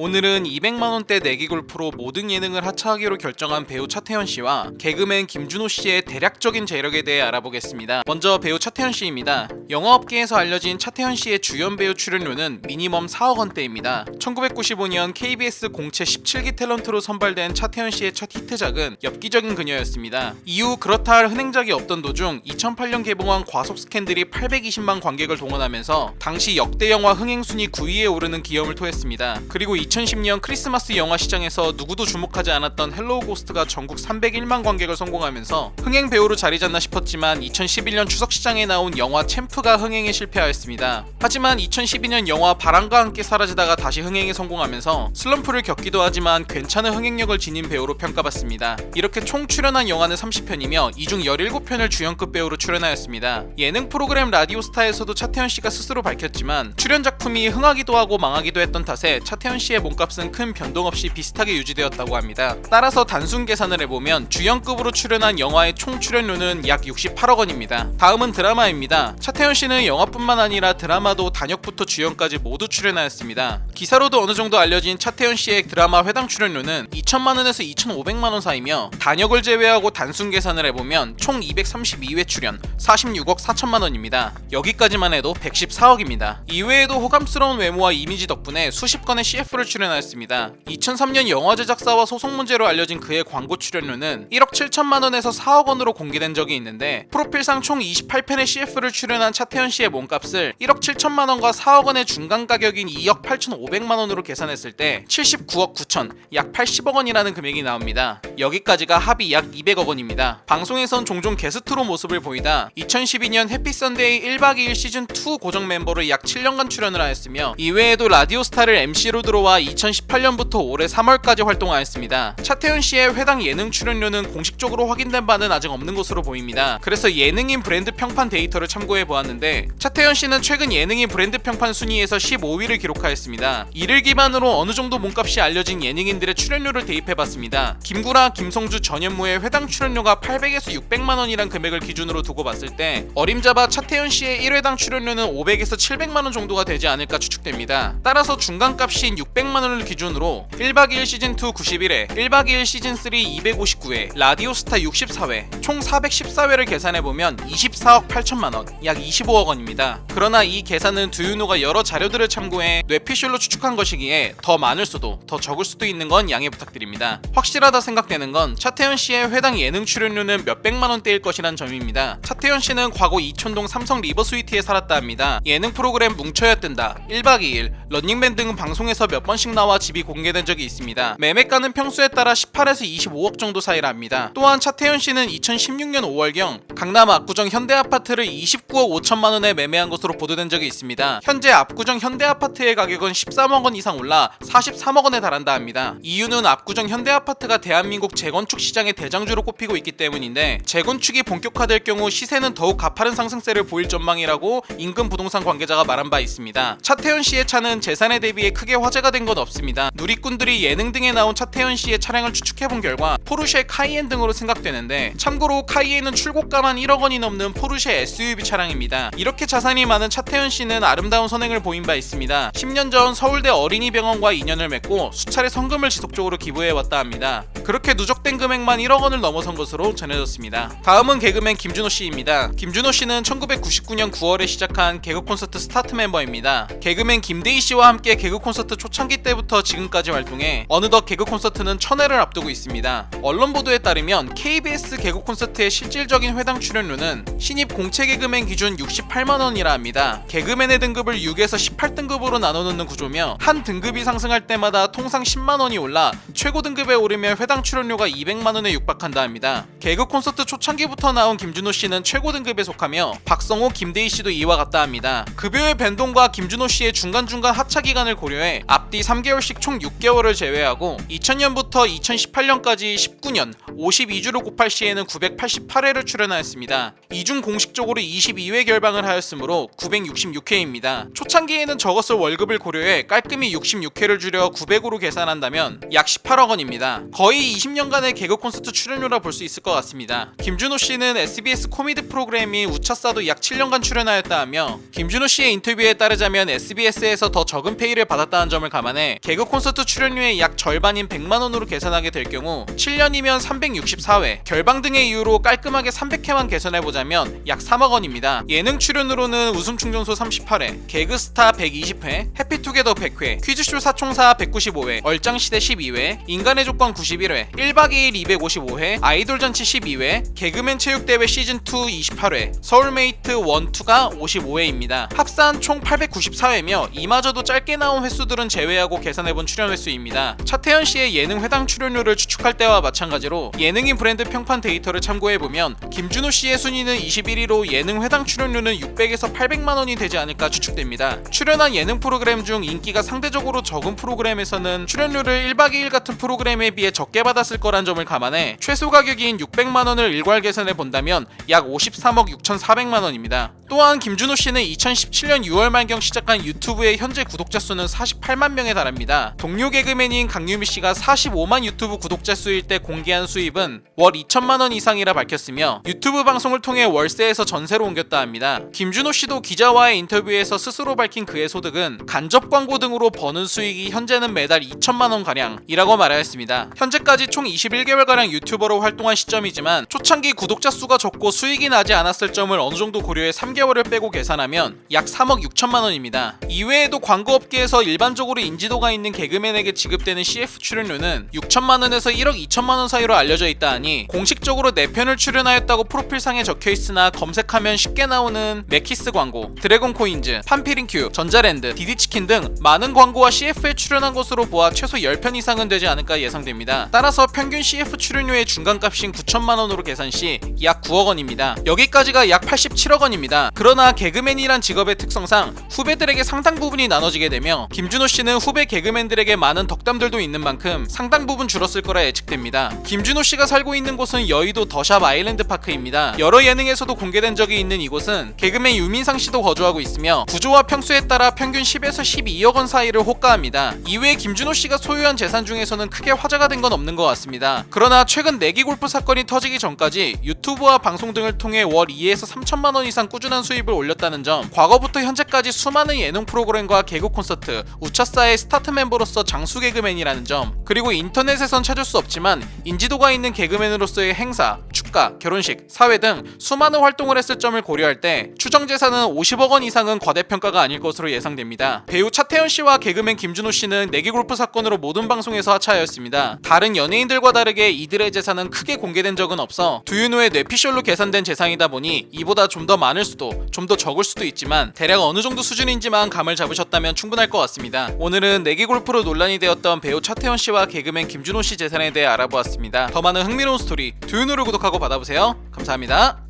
오늘은 200만원대 내기골프로 모든 예능을 하차하기로 결정한 배우 차태현 씨와 개그맨 김준호 씨의 대략적인 재력에 대해 알아보겠습니다. 먼저 배우 차태현 씨입니다. 영화업계에서 알려진 차태현 씨의 주연 배우 출연료는 미니멈 4억 원대입니다. 1995년 KBS 공채 17기 탤런트로 선발된 차태현 씨의 첫 히트작은 엽기적인 그녀였습니다. 이후 그렇다 할 흔행작이 없던 도중 2008년 개봉한 과속 스캔들이 820만 관객을 동원하면서 당시 역대 영화 흥행 순위 9위에 오르는 기염을 토했습니다. 그리고 2010년 크리스마스 영화 시장에서 누구도 주목하지 않았던 헬로우 고스트가 전국 301만 관객을 성공하면서 흥행 배우로 자리 잡나 싶었지만 2011년 추석 시장에 나온 영화 챔프가 흥행에 실패하였습니다. 하지만 2012년 영화 바람과 함께 사라지다가 다시 흥행에 성공하면서 슬럼프를 겪기도 하지만 괜찮은 흥행력을 지닌 배우로 평가받습니다. 이렇게 총 출연한 영화는 30편이며 이 중 17편을 주연급 배우로 출연하였습니다. 예능 프로그램 라디오스타에서도 차태현 씨가 스스로 밝혔지만 출연 작품이 흥하기도 하고 망하기도 했던 탓에 차태현 씨의 몸값은 큰 변동 없이 비슷하게 유지되었다고 합니다. 따라서 단순 계산을 해보면 주연급으로 출연한 영화의 총 출연료는 약 68억 원입니다. 다음은 드라마입니다. 차태현 씨는 영화뿐만 아니라 드라마도 단역부터 주연까지 모두 출연하였습니다. 기사로도 어느 정도 알려진 차태현 씨의 드라마 회당 출연료는 2천만 원에서 2,500만 원 사이며 단역을 제외하고 단순 계산을 해보면 총 232회 출연 46억 4천만 원입니다. 여기까지만 해도 114억입니다. 이외에도 호감스러운 외모와 이미지 덕분에 수십 건의 CF를 출연하였습니다. 2003년 영화 제작사와 소송 문제로 알려진 그의 광고 출연료는 1억 7천만 원에서 4억 원으로 공개된 적이 있는데 프로필상 총 28편의 CF를 출연한 차태현 씨의 몸값을 1억 7천만 원과 4억 원의 중간 가격인 2억 8,500만 원으로 계산했을 때 79억 9천, 약 80억 원이라는 금액이 나옵니다. 여기까지가 합이 약 200억 원입니다. 방송에선 종종 게스트로 모습을 보이다 2012년 해피 선데이 1박 2일 시즌2 고정 멤버로 약 7년간 출연을 하였으며 이외에도 라디오스타를 MC로 들어와 2018년부터 올해 3월까지 활동하였습니다. 차태현 씨의 회당 예능 출연료는 공식적으로 확인된 바는 아직 없는 것으로 보입니다. 그래서 예능인 브랜드 평판 데이터를 참고해 보았는데 차태현 씨는 최근 예능인 브랜드 평판 순위에서 15위를 기록하였습니다. 이를 기반으로 어느 정도 몸값이 알려진 예능인들의 출연료를 대입해봤습니다. 김구라, 김성주, 전현무의 회당 출연료가 800에서 600만 원이란 금액을 기준으로 두고 봤을 때 어림잡아 차태현 씨의 1회당 출연료는 500에서 700만 원 정도가 되지 않을까 추측됩니다. 따라서 중간값인 600만 원을 기준으로 1박 2일 시즌2 91회, 1박 2일 시즌3 259회, 라디오스타 64회, 총 414회를 계산해보면 24억 8천만 원, 약 25억 원입니다. 그러나 이 계산은 두윤호가 여러 자료들을 참고해 뇌피셜로 추측한 것이기에 더 많을 수도 더 적을 수도 있는 건 양해 부탁드립니다. 확실하다 생각되는 건 차태현 씨의 회당 예능 출연료는 몇백만 원대일 것이란 점입니다. 차태현 씨는 과거 이촌동 삼성 리버스위트에 살았다 합니다. 예능 프로그램 뭉쳐야 뜬다, 1박 2일, 런닝맨 등 방송에서 몇 번씩 나와 집이 공개된 적이 있습니다. 매매가는 평수에 따라 18에서 25억 정도 사이라 합니다. 또한 차태현 씨는 2016년 5월경 강남 압구정 현대아파트를 29억 5천만 원에 매매한 것으로 보도된 적이 있습니다. 현재 압구정 현대아파트의 가격은 13억 원 이상 올라 43억 원에 달한다 합니다. 이유는 압구정 현대아파트가 대한민국 재건축 시장의 대장주로 꼽히고 있기 때문인데 재건축이 본격화될 경우 시세는 더욱 가파른 상승세를 보일 전망이라고 인근 부동산 관계자가 말한 바 있습니다. 차태현 씨의 차는 재산에 대비해 크게 화제가 된 건 없습니다. 누리꾼들이 예능 등에 나온 차태현 씨의 차량을 추측해본 결과 포르쉐 카이엔 등으로 생각되는데 참고로 카이엔은 출고가만 1억 원이 넘는 포르쉐 SUV 차량입니다. 이렇게 자산이 많은 차태현 씨는 아름다운 선행을 보인 바 있습니다. 10년 전 서울대 어린이병원과 인연을 맺고 수차례 성금을 지속적으로 기부해왔다 합니다. 그렇게 누적된 금액만 1억 원을 넘어선 것으로 전해졌습니다. 다음은 개그맨 김준호 씨입니다. 김준호 씨는 1999년 9월에 시작한 개그 콘서트 스타트 멤버입니다. 개그맨 김대희 씨와 함께 개그 콘서트 초창기 때부터 지금까지 활동해 어느덧 개그 콘서트는 1000회를 앞두고 있습니다. 언론 보도에 따르면 KBS 개그 콘서트의 실질적인 회당 출연료는 신입 공채 개그맨 기준 68만 원이라 합니다. 개그맨의 등급을 6에서 18등급으로 나눠놓는 구조며 한 등급이 상승할 때마다 통상 10만 원이 올라 최고 등급에 오르면 회당 출연료가 200만 원에 육박한다 합니다. 개그 콘서트 초창기부터 나온 김준호 씨는 최고 등급에 속하며 박성호, 김대희 씨도 이와 같다 합니다. 급여의 변동과 김준호 씨의 중간중간 하차 기간을 고려해 앞뒤 3개월씩 총 6개월을 제외하고 2000년부터 2018년까지 19년 52주를 곱할 시에는 988회를 출연하였습니다. 이중 공식적으로 22회 결방을 하였으므로 966회입니다. 초창기에는 적었을 월급을 고려해 깔끔히 66회를 줄여 900으로 계산한다면 약 18억 원입니다. 거의 20년간의 개그 콘서트 출연료라 볼 수 있을 것 같습니다. 김준호 씨는 SBS 코미디 프로그램인 우차싸도 약 7년간 출연하였다 하며 김준호 씨의 인터뷰에 따르자면 SBS에서 더 적은 페이를 받았다는 점을 감안해 개그 콘서트 출연료의 약 절반인 100만 원으로 계산하게 될 경우 7년이면 364회, 결방 등의 이유로 깔끔하게 300회만 계산해보자면 약 3억 원입니다. 예능 출연으로는 웃음 충전소 38회, 개그스타 120회, 해피투게더 100회, 퀴즈쇼 사총사 195회, 얼짱시대 12회, 인간의 조건 91회, 1박 2일 255회, 아이돌 잔치 12회, 개그맨 체육대회 시즌2 28회, 서울메이트 1, 2가 55회입니다. 합산 총 894회며 이마저도 짧게 나온 횟수들은 제외하고 계산해본 출연 횟수입니다. 차태현 씨의 예능 회당 출연료를 추측할 때와 마찬가지로 예능인 브랜드 평판 데이터를 참고해보면 김준호 씨의 순위는 21위로 예능 회당 출연료는 600에서 800만 원이 되지 않을까 추측됩니다. 출연한 예능 프로그램 중 인기가 상대적으로 적은 프로그램에서는 출연료를 1박 2일 같은 프로그램에 비해 적게 받았을 거란 점을 감안해 최소 가격인 600만 원을 일괄 계산해 본다면 약 53억 6,400만 원입니다. 또한 김준호 씨는 2017년 6월 말경 시작한 유튜브의 현재 구독자 수는 48만 명에 달합니다. 동료 개그맨인 강유미 씨가 45만 유튜브 구독자 수일 때 공개한 수입은 월 2천만 원 이상이라 밝혔으며 유튜브 방송을 통해 월세에서 전세로 옮겼다 합니다. 김준호 씨도 기자와의 인터뷰에서 스스로 밝힌 그의 소득은 간접 광고 등으로 버는 수익이 현재는 매달 2천만 원 가량이라고 말하였습니다. 현재까지 총 21개월가량 유튜버로 활동한 시점이지만 초창기 구독자 수가 적고 수익이 나지 않았을 점을 어느 정도 고려해 3개월을 빼고 계산하면 약 3억 6천만 원입니다. 이외에도 광고업계에서 일반적으로 인지도가 있는 개그맨에게 지급되는 CF 출연료는 6천만 원에서 1억 2천만 원 사이로 알려져 있다 하니 공식적으로 4편을 출연하였다고 프로필상에 적혀 있으나 검색하면 쉽게 나오는 맥키스 광고, 드래곤 코인즈, 판피린큐, 전자랜드, 디디치킨 등 많은 광고와 CF에 출연한 것으로 보아 최소 10편 이상은 되지 않을까 예상됩니다. 따라서 평균 CF 출연료의 중간값인 9천만 원으로 계산 시 약 9억 원입니다. 여기까지가 약 87억 원입니다. 그러나 개그맨이란 직업의 특성상 후배들에게 상당 부분이 나눠지게 되며 김준호 씨는 후배 개그맨들에게 많은 덕담들도 있는 만큼 상당 부분 줄었을 거라 예측됩니다. 김준호 씨가 살고 있는 곳은 여의도 더샵 아일랜드 파크입니다. 여러 예능에서도 공개된 적이 있는 이곳은 개그맨 유민상 씨도 거주하고 있으며 구조와 평수에 따라 평균 10에서 12억 원 사이를 호가합니다. 이외에 김준호 씨가 소유한 재산 중에서는 크게 화제가 된 건 없는 것 같습니다. 그러나 최근 내기 골프 사건이 터지기 전까지 유튜브와 방송 등을 통해 월 2에서 3천만 원 이상 꾸준한 수입을 올렸다는 점, 과거부터 현재까지 수많은 예능 프로그램과 개그 콘서트, 우차싸의 스타트 멤버로서 장수 개그맨이라는 점, 그리고 인터넷에선 찾을 수 없지만 인지도가 있는 개그맨으로서의 행사, 축가, 결혼식, 사회 등 수많은 활동을 했을 점을 고려할 때 추정 재산은 50억 원 이상은 과대평가가 아닐 것으로 예상됩니다. 배우 차태현 씨와 개그맨 김준호 씨는 내기 골프 사건으로 모든 방송에서 하차하였습니다. 다른 연예인들과 다르게 이들의 재산은 크게 공개된 적은 없어 두윤호의 뇌피셜로 계산된 재산이다 보니 이보다 좀 더 많을 수도 좀 더 적을 수도 있지만 대략 어느 정도 수준인지만 감을 잡으셨다면 충분할 것 같습니다. 오늘은 내기 골프로 논란이 되었던 배우 차태현 씨와 개그맨 김준호 씨 재산에 대해 알아보았습니다. 더 많은 흥미로운 스토리 두윤호를 구독하고 받아보세요. 감사합니다.